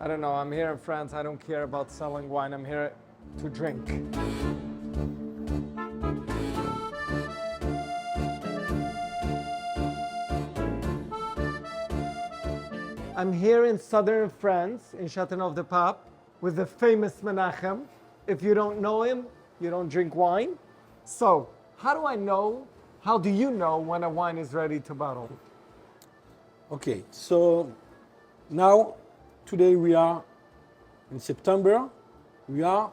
I don't know, I'm here in France, I don't care about selling wine, I'm here to drink. I'm here in southern France, in Châteauneuf-du-Pape, with the famous Menachem. If you don't know him, you don't drink wine. So, how do you know when a wine is ready to bottle? Okay, so now, today we are in September, we are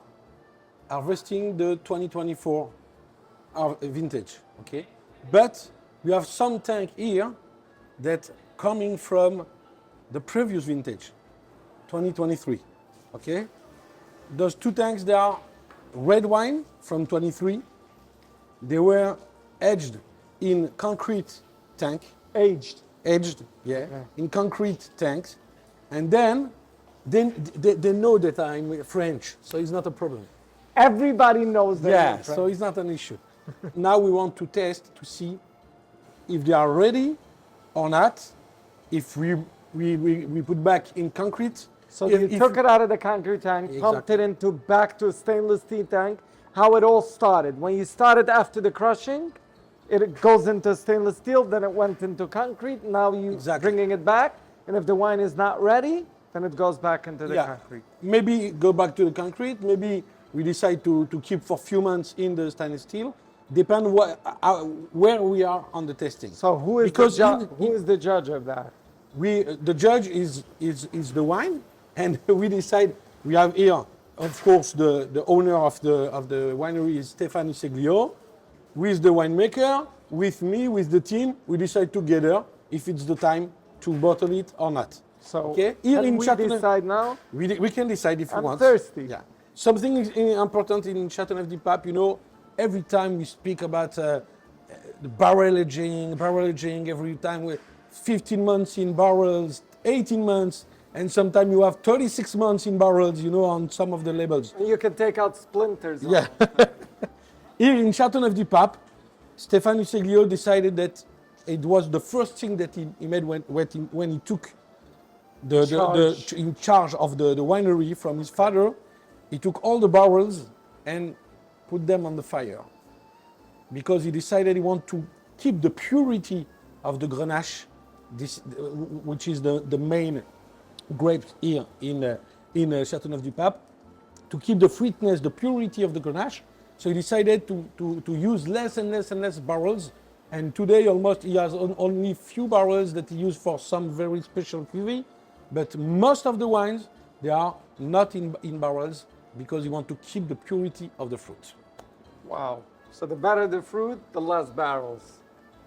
harvesting the 2024 vintage, okay? But we have some tank here that coming from the previous vintage, 2023, okay? Those two tanks, they are red wine from 23. They were aged in concrete tank. Aged, yeah, in concrete tanks. And then they know that I'm French, so it's not a problem. Everybody knows that. Yeah, so it's not an issue. Now we want to test to see if they are ready or not. If we put back in concrete. So you took it out of the concrete tank, pumped it back to a stainless steel tank. How it all started. When you started after the crushing, it goes into stainless steel, then it went into concrete. Now you bringing it back, and if the wine is not ready, then it goes back into the concrete. Maybe go back to the concrete. Maybe we decide to keep for a few months in the stainless steel. Depend where we are on the testing. So who is the judge of that? The judge is the wine, and we decide. We have here, of course, the owner of the winery is Stéphane Seglio, with the winemaker, with me, with the team. We decide together if it's the time to bottle it or not. So okay, here in Châteauneuf, decide now. We can decide if we want. I'm thirsty. Yeah. Something is important in Châteauneuf-du-Pape. You know, every time we speak about the barrel aging, every time we're 15 months in barrels, 18 months, and sometimes you have 36 months in barrels, you know, on some of the labels. And you can take out splinters. Yeah. Here in Châteauneuf-du-Pape, Stéphane Seglio decided that it was the first thing that he made when he took in charge of the winery from his father. He took all the barrels and put them on the fire because he decided he wanted to keep the purity of the Grenache, which is the main grape here in Châteauneuf-du-Pape, to keep the sweetness, the purity of the Grenache. So he decided to use less and less barrels. And today almost he has only few barrels that he used for some very special cuvée. But most of the wines, they are not in barrels because you want to keep the purity of the fruit. Wow. So the better the fruit, the less barrels.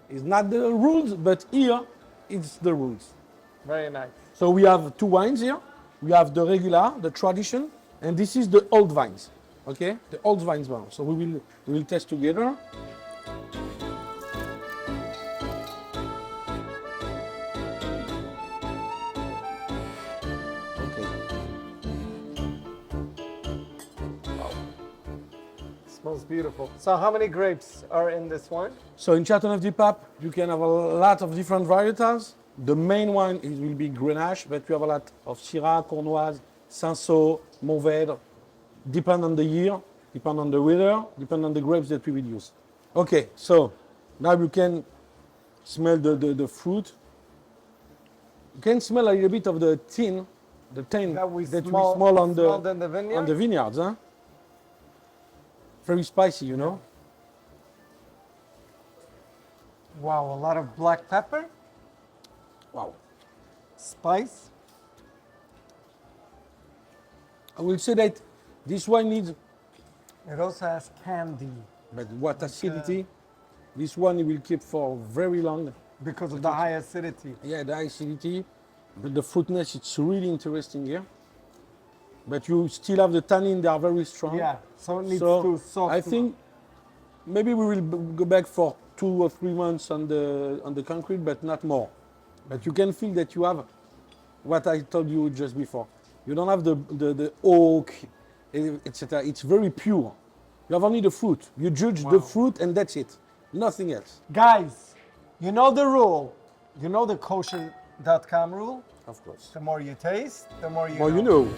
It's not the rules, but here it's the rules. Very nice. So we have two wines here. We have the regular, the tradition, and this is the old vines. Okay? The old vines one. So we will test together. Smells beautiful. So how many grapes are in this wine? So in Châteauneuf-du-Pape, you can have a lot of different varietals. The main one will be Grenache, but you have a lot of Syrah, Cournoise, Cinsault, Mourvèdre. Depend on the year, depend on the weather, depend on the grapes that we will use. Okay, so now you can smell the fruit. You can smell a little bit of the tin that we smell on the vineyards. Huh? Very spicy, you know. Wow, a lot of black pepper. Wow. Spice. I will say that this wine needs... It also has candy. But what acidity. This one will keep for very long. Because of the high acidity. Yeah, the high acidity. But the fruitness, it's really interesting here. But you still have the tannin, they are very strong. Yeah, so it needs to soften. I think maybe we will go back for 2 or 3 months on the concrete, but not more. But you can feel that you have what I told you just before. You don't have the oak, etc. It's very pure. You have only the fruit. You judge the fruit and that's it. Nothing else. Guys, you know the rule. You know the kosher Kosherdotcom rule. Of course. The more you taste, the more you Well, know. you know.